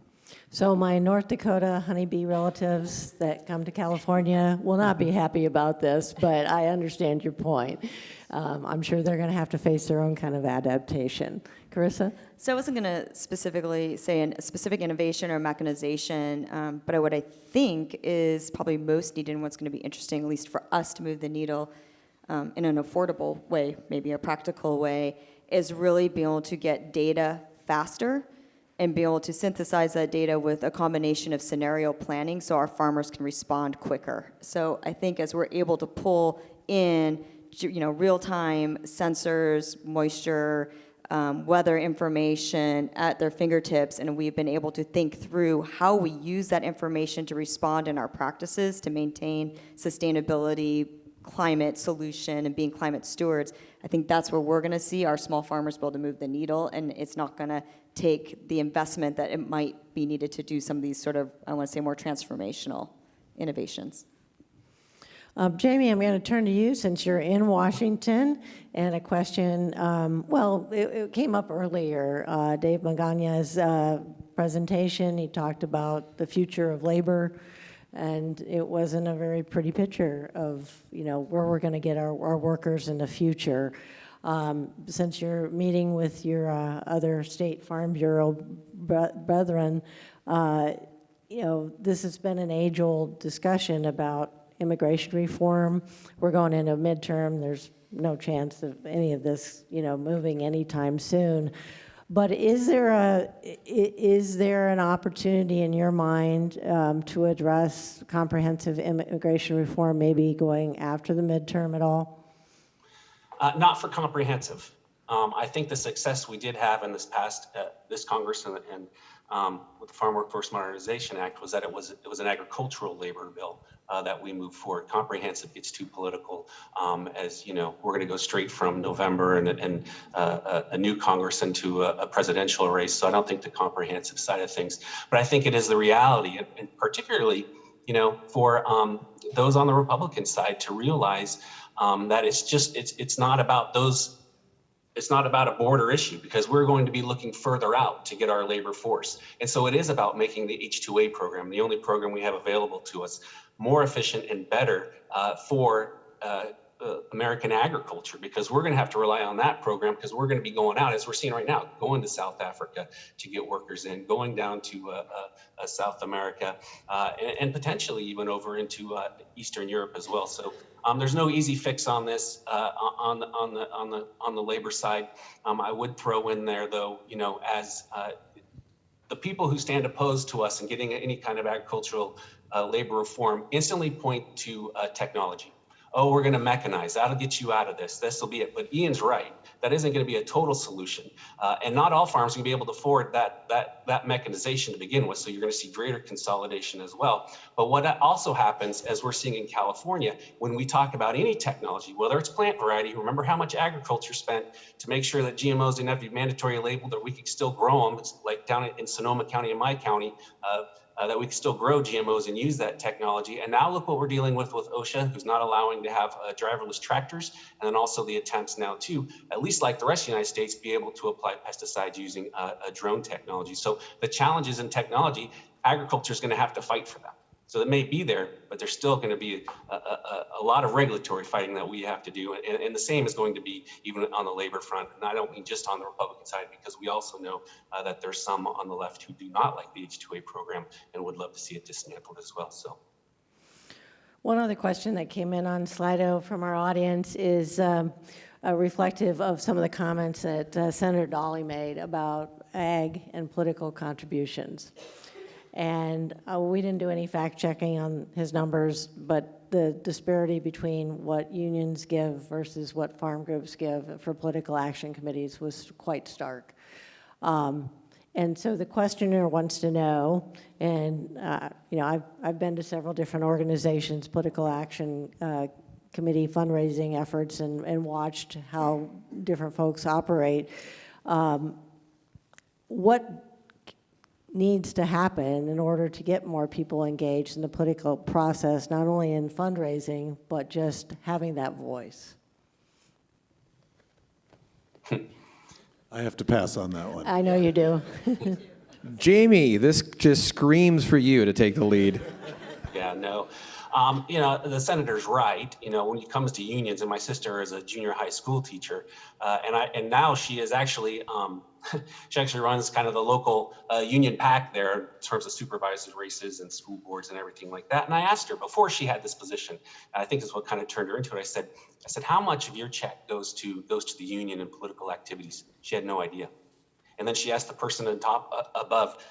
So my North Dakota honeybee relatives that come to California will not be happy about this, but I understand your point. I'm sure they're going to have to face their own kind of adaptation. Karissa? So I wasn't going to specifically say a specific innovation or mechanization, but what I think is probably most needed and what's going to be interesting, at least for us to move the needle in an affordable way, maybe a practical way, is really being able to get data faster and be able to synthesize that data with a combination of scenario planning so our farmers can respond quicker. So I think as we're able to pull in real-time sensors, moisture, weather information at their fingertips, and we've been able to think through how we use that information to respond in our practices to maintain sustainability, climate solution, and being climate stewards. I think that's where we're going to see our small farmers be able to move the needle, and it's not going to take the investment that it might be needed to do some of these sort of, I want to say, more transformational innovations. Jamie, I'm going to turn to you since you're in Washington, and a question, it came up earlier. Dave Magana's presentation, he talked about the future of labor, and it wasn't a very pretty picture of, where we're going to get our workers in the future. Since you're meeting with your other state farm bureau brethren, this has been an age-old discussion about immigration reform. We're going into midterm. There's no chance of any of this, moving anytime soon. But is there an opportunity in your mind to address comprehensive immigration reform, maybe going after the midterm at all? Not for comprehensive. I think the success we did have in this past this Congress and with the Farm Workforce Modernization Act was that it was an agricultural labor bill that we moved forward. Comprehensive gets too political, as we're going to go straight from November and a new Congress into a presidential race. So I don't think the comprehensive side of things, but I think it is the reality, and particularly for those on the Republican side to realize that it's not about those. It's not about a border issue because we're going to be looking further out to get our labor force. And so it is about making the H-2A program, the only program we have available to us, more efficient and better for American agriculture, because we're going to have to rely on that program because we're going to be going out, as we're seeing right now, going to South Africa to get workers in, going down to South America, and potentially even over into Eastern Europe as well. So there's no easy fix on this on the labor side. I would throw in there though, as the people who stand opposed to us and getting any kind of agricultural labor reform instantly point to technology. Oh, we're going to mechanize. That'll get you out of this. This will be it. But Ian's right. That isn't going to be a total solution. And not all farms are going to be able to afford that mechanization to begin with. So you're going to see greater consolidation as well. But what also happens, as we're seeing in California, when we talk about any technology, whether it's plant variety, remember how much agriculture spent to make sure that GMOs didn't have to be mandatory labeled, that we could still grow them. It's like down in Sonoma County and my county, that we can still grow GMOs and use that technology. And now look what we're dealing with OSHA, who's not allowing to have driverless tractors, and then also the attempts now to, at least like the rest of the United States, be able to apply pesticides using a drone technology. So the challenges in technology, agriculture is going to have to fight for them. So it may be there, but there's still going to be a lot of regulatory fighting that we have to do. And the same is going to be even on the labor front. And I don't mean just on the Republican side, because we also know that there's some on the left who do not like the H-2A program and would love to see it dismantled as well. So, one other question that came in on Slido from our audience is, reflective of some of the comments that Senator Dolly made about ag and political contributions. And we didn't do any fact checking on his numbers, but the disparity between what unions give versus what farm groups give for political action committees was quite stark. And so the questioner wants to know, and you know, I've been to several different organizations, political action committee fundraising efforts, and watched how different folks operate. What needs to happen in order to get more people engaged in the political process, not only in fundraising, but just having that voice? I have to pass on that one. I know you do. Jamie, this just screams for you to take the lead. Yeah, no. You know, the senator's right. You know, when it comes to unions, and my sister is a junior high school teacher, and now she is actually she actually runs kind of the local union pack there in terms of supervisors races and school boards and everything like that. And I asked her before she had this position, and I think this is what kind of turned her into it. I said, how much of your check goes to the union and political activities? She had no idea. And then she asked the person on top above.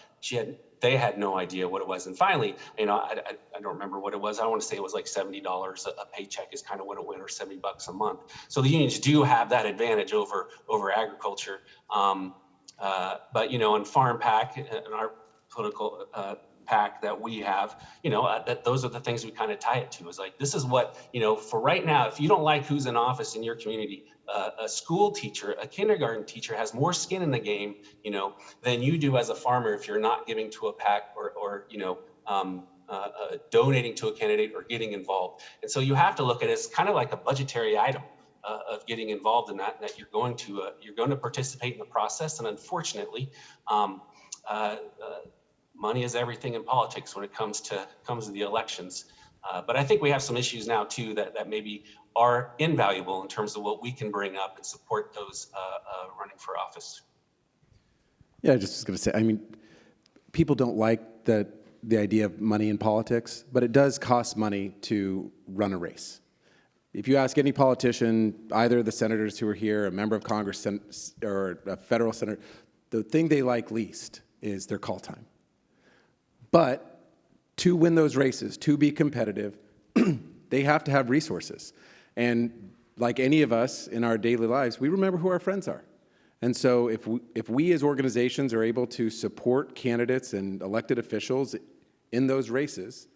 They had no idea what it was. And finally, you know, I don't remember what it was. I want to say it was like $70 a paycheck is kind of what it went, or $70 a month. So the unions do have that advantage over agriculture. But, you know, in Farm PAC, in our political PAC that we have, you know, those are the things we kind of tie it to. Is like, this is what, you know, for right now, if you don't like who's in office in your community, a school teacher, a kindergarten teacher has more skin in the game, you know, than you do as a farmer if you're not giving to a PAC or you know, donating to a candidate or getting involved. And so you have to look at it as kind of like a budgetary item of getting involved in that you're going to participate in the process. And unfortunately, money is everything in politics when it comes to the elections. But I think we have some issues now too that maybe are invaluable in terms of what we can bring up and support those running for office. Yeah, I just was going to say, I mean, people don't like the idea of money in politics, but it does cost money to run a race. If you ask any politician, either the senators who are here, a member of Congress, or a federal senator, the thing they like least is their call time. But to win those races, to be competitive, they have to have resources. And like any of us in our daily lives, we remember who our friends are. And so if we as organizations are able to support candidates and elected officials in those races,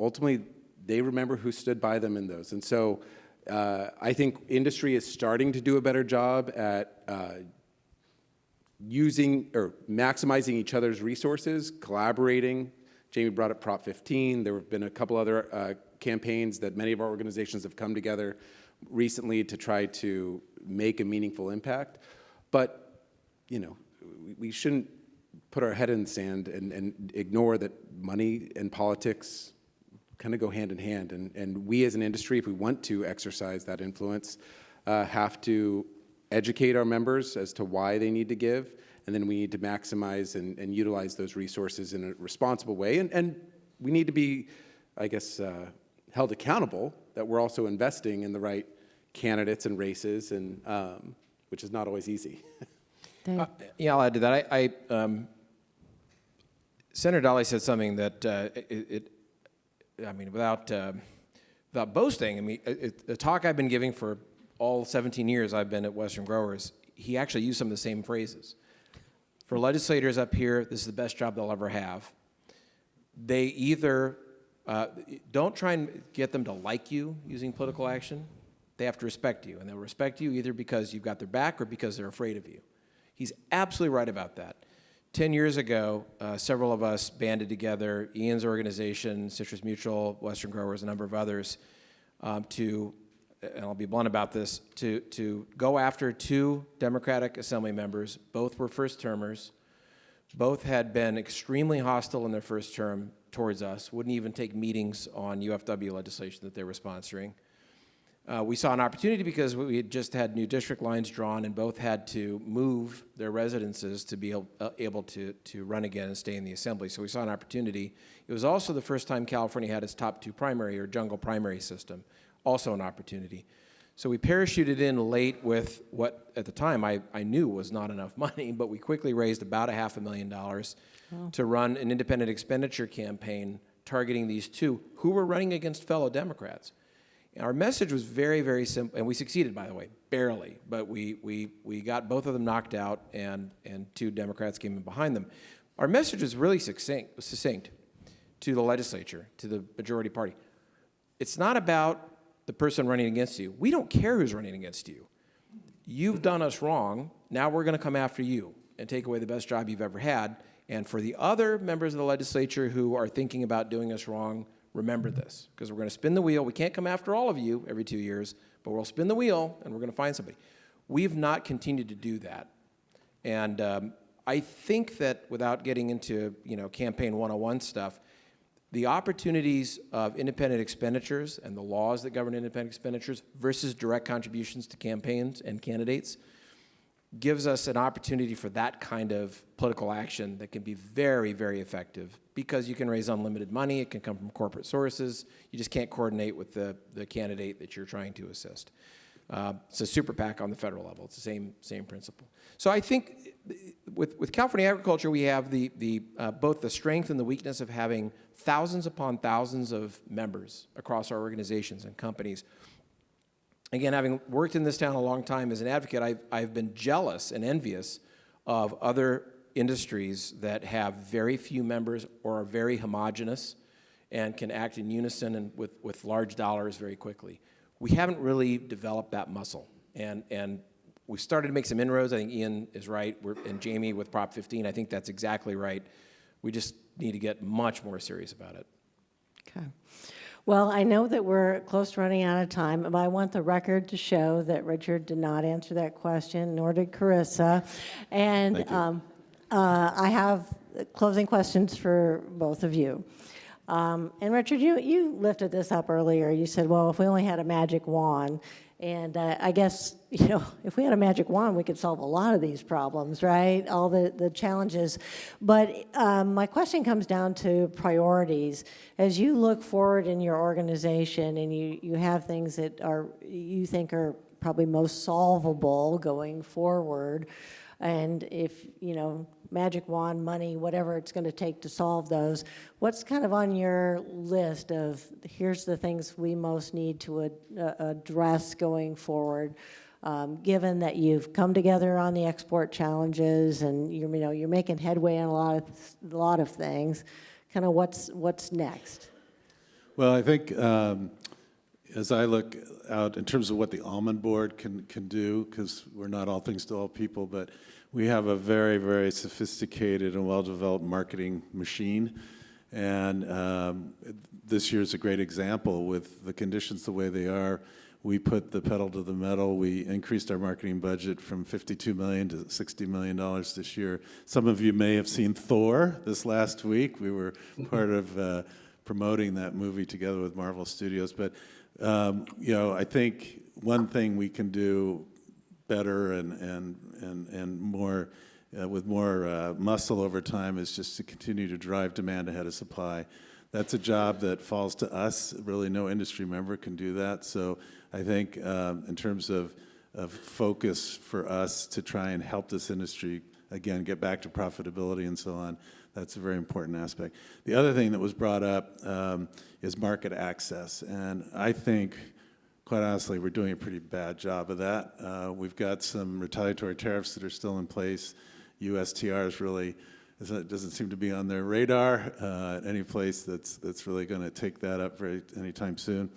ultimately they remember who stood by them in those. And so I think industry is starting to do a better job at using or maximizing each other's resources, collaborating. Jamie brought up Prop 15. There have been a couple other campaigns that many of our organizations have come together recently to try to make a meaningful impact. But, you know, we shouldn't put our head in the sand and ignore that money and politics kind of go hand in hand. And we as an industry, if we want to exercise that influence, have to educate our members as to why they need to give, and then we need to maximize and utilize those resources in a responsible way. And we need to be, I guess, held accountable that we're also investing in the right candidates and races, and which is not always easy. Yeah, I'll add to that. Senator Dolly said something that I mean, without boasting, I mean, the talk I've been giving for all 17 years I've been at Western Growers, he actually used some of the same phrases. For legislators up here, this is the best job they'll ever have. They either don't try and get them to like you using political action. They have to respect you, and they'll respect you either because you've got their back or because they're afraid of you. He's absolutely right about that. 10 years ago, several of us banded together, Ian's organization, Citrus Mutual, Western Growers, a number of others, to, and I'll be blunt about this, to go after two Democratic Assembly members. Both were first-termers. Both had been extremely hostile in their first term towards us, wouldn't even take meetings on UFW legislation that they were sponsoring. We saw an opportunity because we had just had new district lines drawn, and both had to move their residences to be able to run again and stay in the assembly. So we saw an opportunity. It was also the first time California had its top two primary or jungle primary system, also an opportunity. So we parachuted in late with what, at the time, I knew was not enough money, but we quickly raised about $500,000 to run an independent expenditure campaign targeting these two who were running against fellow Democrats. Our message was very, very simple, and we succeeded, by the way, barely, but we got both of them knocked out, and two Democrats came in behind them. Our message was really succinct to the legislature, to the majority party. It's not about the person running against you. We don't care who's running against you. You've done us wrong. Now we're going to come after you and take away the best job you've ever had. And for the other members of the legislature who are thinking about doing us wrong, remember this, because we're going to spin the wheel. We can't come after all of you every 2 years, but we'll spin the wheel and we're going to find somebody. We've not continued to do that. And I think that without getting into campaign 101 stuff, the opportunities of independent expenditures and the laws that govern independent expenditures versus direct contributions to campaigns and candidates gives us an opportunity for that kind of political action that can be very, very effective, because you can raise unlimited money, it can come from corporate sources, you just can't coordinate with the candidate that you're trying to assist. It's a super PAC on the federal level. It's the same principle. So I think with California agriculture, we have both the strength and the weakness of having thousands upon thousands of members across our organizations and companies. Again, having worked in this town a long time as an advocate, I've been jealous and envious of other industries that have very few members or are very homogenous and can act in unison and with large dollars very quickly. We haven't really developed that muscle, and we've started to make some inroads. I think Ian is right, and Jamie with Prop 15, I think that's exactly right. We just need to get much more serious about it. Okay. Well, I know that we're close to running out of time, but I want the record to show that Richard did not answer that question, nor did Karissa. And I have closing questions for both of you. And Richard, you lifted this up earlier. You said, well, if we only had a magic wand, and I guess, if we had a magic wand, we could solve a lot of these problems, right? All the challenges. But my question comes down to priorities. As you look forward in your organization and you have things that you think are probably most solvable going forward, and if, magic wand, money, whatever it's going to take to solve those, what's kind of on your list of here's the things we most need to address going forward, given that you've come together on the export challenges and you're making headway on a lot of things, kind of what's next? Well, I think as I look out in terms of what the Almond Board can do, because we're not all things to all people, but we have a very, very sophisticated and well-developed marketing machine. And this year's a great example with the conditions the way they are. We put the pedal to the metal. We increased our marketing budget from $52 million to $60 million this year. Some of you may have seen Thor this last week. We were part of promoting that movie together with Marvel Studios. But I think one thing we can do better and more with more muscle over time is just to continue to drive demand ahead of supply. That's a job that falls to us. Really, no industry member can do that. So I think in terms of focus for us to try and help this industry, again, get back to profitability and so on, that's a very important aspect. The other thing that was brought up is market access. And I think, quite honestly, we're doing a pretty bad job of that. We've got some retaliatory tariffs that are still in place. USTR really doesn't seem to be on their radar at any place that's really going to take that up anytime soon.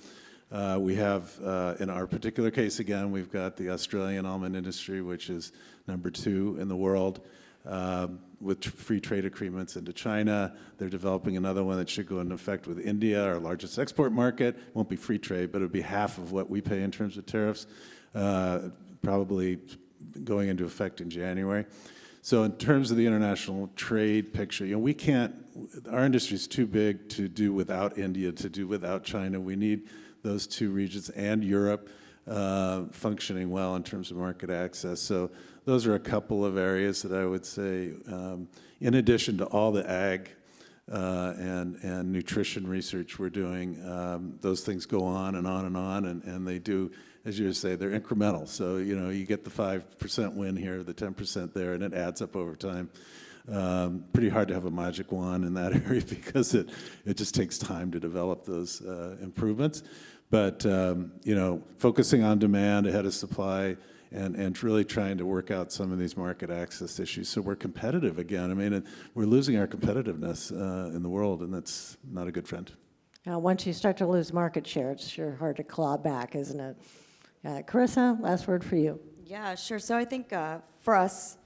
We have, in our particular case, again, we've got the Australian almond industry, which is number 2 in the world, with free trade agreements into China. They're developing another one that should go into effect with India, our largest export market. Won't be free trade, but it'll be half of what we pay in terms of tariffs, probably going into effect in January. So in terms of the international trade picture, we can't, our industry is too big to do without India, to do without China. We need those two regions and Europe functioning well in terms of market access. So those are a couple of areas that I would say, in addition to all the ag and nutrition research we're doing, those things go on and on and on, and they do as you say, they're incremental. So, you get the 5% win here, the 10% there, and it adds up over time. Pretty hard to have a magic wand in that area because it just takes time to develop those improvements. But, focusing on demand ahead of supply and really trying to work out some of these market access issues so we're competitive again. I mean, we're losing our competitiveness in the world, and that's not a good trend. Once you start to lose market share, it's sure hard to claw back, isn't it? Karissa, last word for you. Yeah, sure. So I think for us,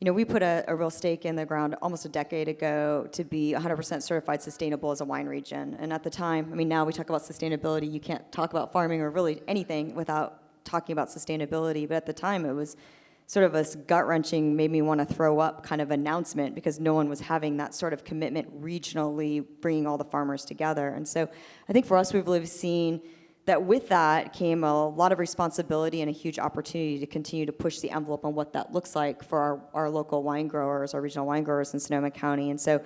we put a real stake in the ground almost a decade ago to be 100% certified sustainable as a wine region. And at the time, now we talk about sustainability. You can't talk about farming or really anything without talking about sustainability. But at the time, it was sort of a gut-wrenching, made me want to throw up kind of announcement because no one was having that sort of commitment regionally, bringing all the farmers together. And so I think for us, we've really seen that with that came a lot of responsibility and a huge opportunity to continue to push the envelope on what that looks like for our local wine growers, our regional wine growers in Sonoma County. And so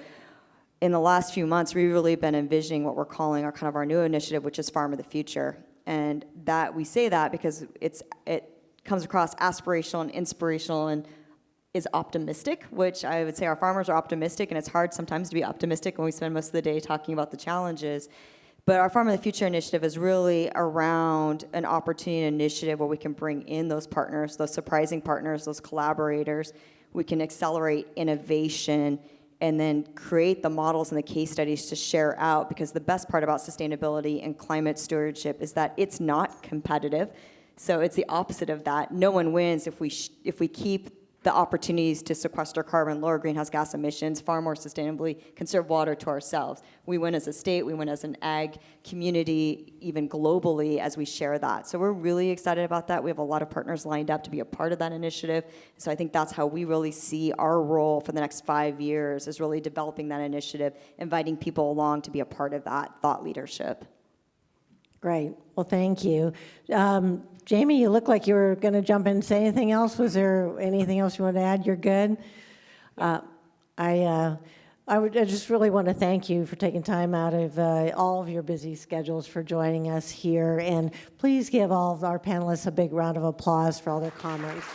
in the last few months, we've really been envisioning what we're calling our new initiative, which is Farm of the Future. And that we say that because it comes across aspirational and inspirational and is optimistic, which I would say our farmers are optimistic, and it's hard sometimes to be optimistic when we spend most of the day talking about the challenges. But our Farm of the Future initiative is really around an opportunity initiative where we can bring in those partners, those surprising partners, those collaborators. We can accelerate innovation and then create the models and the case studies to share out, because the best part about sustainability and climate stewardship is that it's not competitive. So it's the opposite of that. No one wins if we keep the opportunities to sequester carbon, lower greenhouse gas emissions, far more sustainably, conserve water to ourselves. We win as a state, we win as an ag community, even globally, as we share that. So we're really excited about that. We have a lot of partners lined up to be a part of that initiative. So I think that's how we really see our role for the next 5 years, is really developing that initiative, inviting people along to be a part of that thought leadership. Great. Well, thank you. Jamie, you look like you were going to jump in and say anything else. Was there anything else you want to add? You're good? I just really want to thank you for taking time out of all of your busy schedules for joining us here. And please give all of our panelists a big round of applause for all their comments.